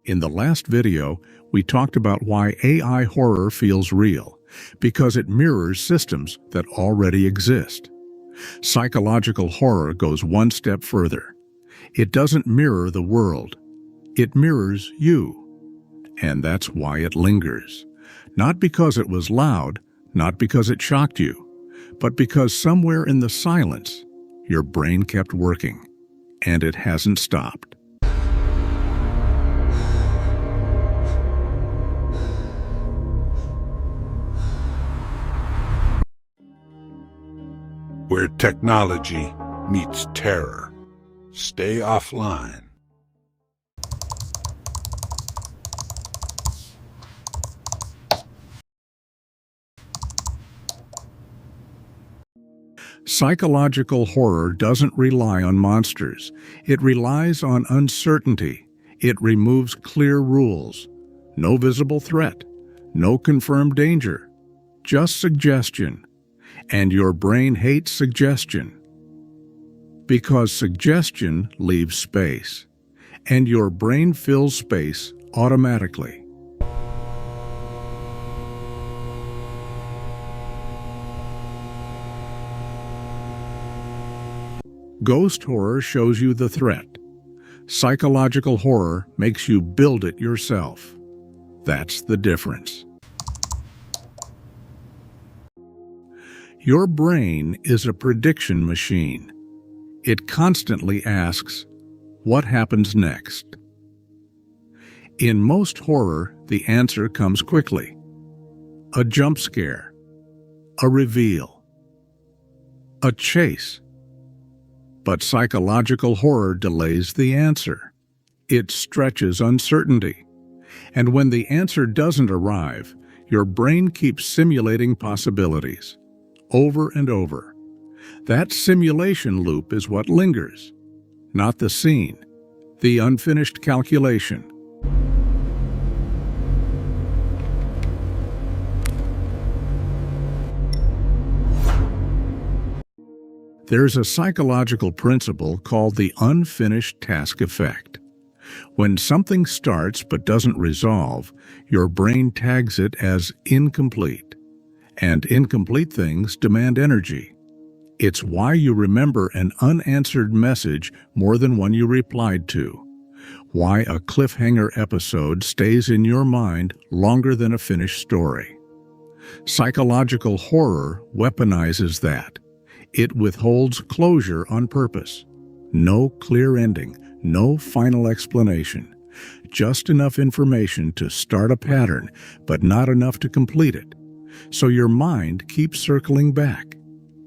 In the last video, we talked about why AI horror feels real, because it mirrors systems that already exist. Psychological horror goes one step further. It doesn't mirror the world. It mirrors you. And that's why it lingers. Not because it was loud, not because it shocked you, but because somewhere in the silence, your brain kept working, and it hasn't stopped. Where technology meets terror. Stay offline. Psychological horror doesn't rely on monsters. It relies on uncertainty. It removes clear rules. No visible threat. No confirmed danger. Just suggestion. And your brain hates suggestion. Because suggestion leaves space. And your brain fills space automatically. Ghost horror shows you the threat. Psychological horror makes you build it yourself. That's the difference. Your brain is a prediction machine. It constantly asks, what happens next? In most horror, the answer comes quickly. A jump scare, a reveal, a chase. But psychological horror delays the answer. It stretches uncertainty. And when the answer doesn't arrive, your brain keeps simulating possibilities, over and over. That simulation loop is what lingers, not the scene, the unfinished calculation. There's a psychological principle called the unfinished task effect. When something starts but doesn't resolve, your brain tags it as incomplete. And incomplete things demand energy. It's why you remember an unanswered message more than one you replied to. Why a cliffhanger episode stays in your mind longer than a finished story. Psychological horror weaponizes that. It withholds closure on purpose. No clear ending, no final explanation. Just enough information to start a pattern, but not enough to complete it. So your mind keeps circling back,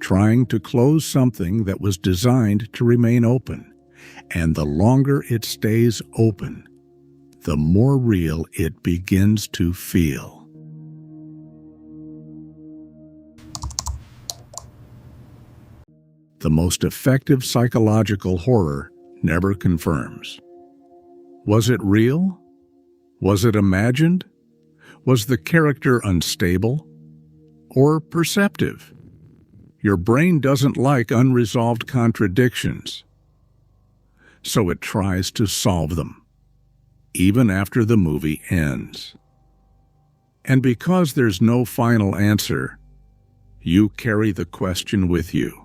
trying to close something that was designed to remain open. And the longer it stays open, the more real it begins to feel. The most effective psychological horror never confirms. Was it real? Was it imagined? Was the character unstable? Or perceptive? Your brain doesn't like unresolved contradictions, so it tries to solve them, even after the movie ends. And because there's no final answer, you carry the question with you.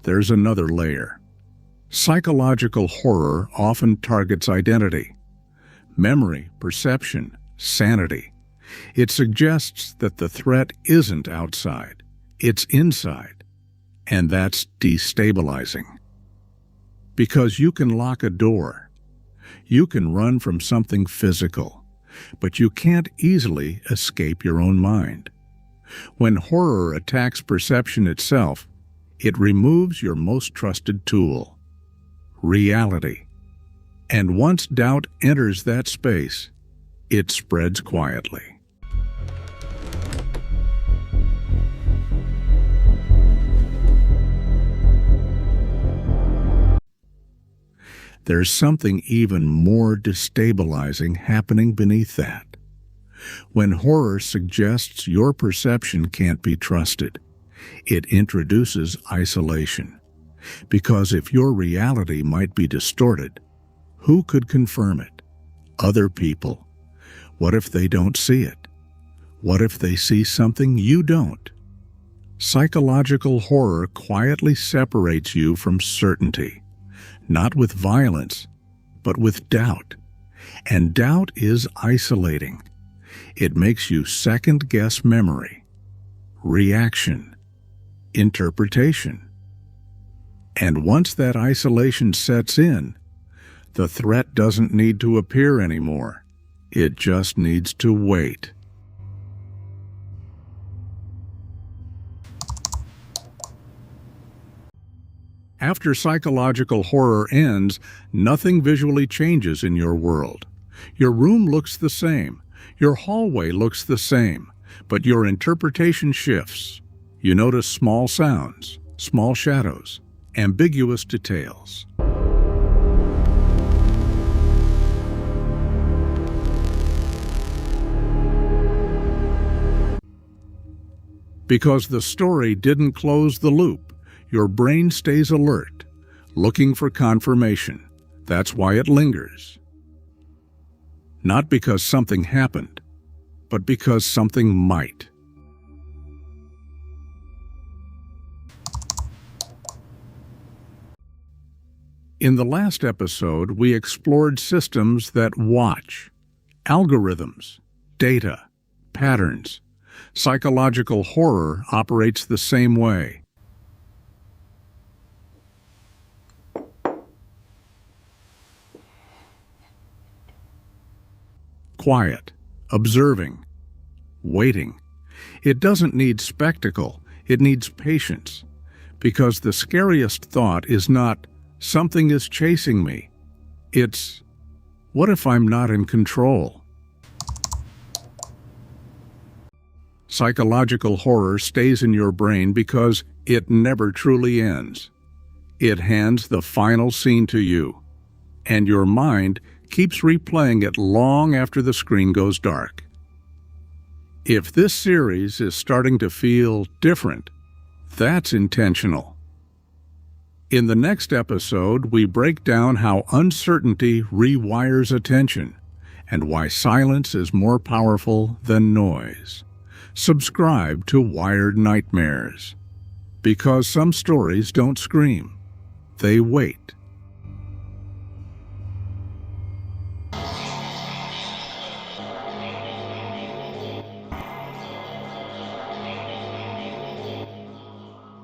There's another layer. Psychological horror often targets identity, memory, perception, sanity. It suggests that the threat isn't outside, it's inside, and that's destabilizing. Because you can lock a door, you can run from something physical, but you can't easily escape your own mind. When horror attacks perception itself, it removes your most trusted tool, reality. And once doubt enters that space, it spreads quietly. There's something even more destabilizing happening beneath that. When horror suggests your perception can't be trusted, it introduces isolation. Because if your reality might be distorted, who could confirm it? Other people. What if they don't see it? What if they see something you don't? Psychological horror quietly separates you from certainty, not with violence, but with doubt. And doubt is isolating. It makes you second-guess memory, reaction, interpretation. And once that isolation sets in, the threat doesn't need to appear anymore. It just needs to wait. After psychological horror ends, nothing visually changes in your world. Your room looks the same. Your hallway looks the same. But your interpretation shifts. You notice small sounds, small shadows, ambiguous details. Because the story didn't close the loop, your brain stays alert, looking for confirmation. That's why it lingers. Not because something happened, but because something might. In the last episode, we explored systems that watch, algorithms, data, patterns. Psychological horror operates the same way. Quiet, observing, waiting. It doesn't need spectacle, it needs patience. Because the scariest thought is not, something is chasing me. It's, what if I'm not in control? Psychological horror stays in your brain because it never truly ends. It hands the final scene to you, and your mind keeps replaying it long after the screen goes dark. If this series is starting to feel different, that's intentional. In the next episode, we break down how uncertainty rewires attention and why silence is more powerful than noise. Subscribe to Wired Nightmares. Because some stories don't scream. They wait.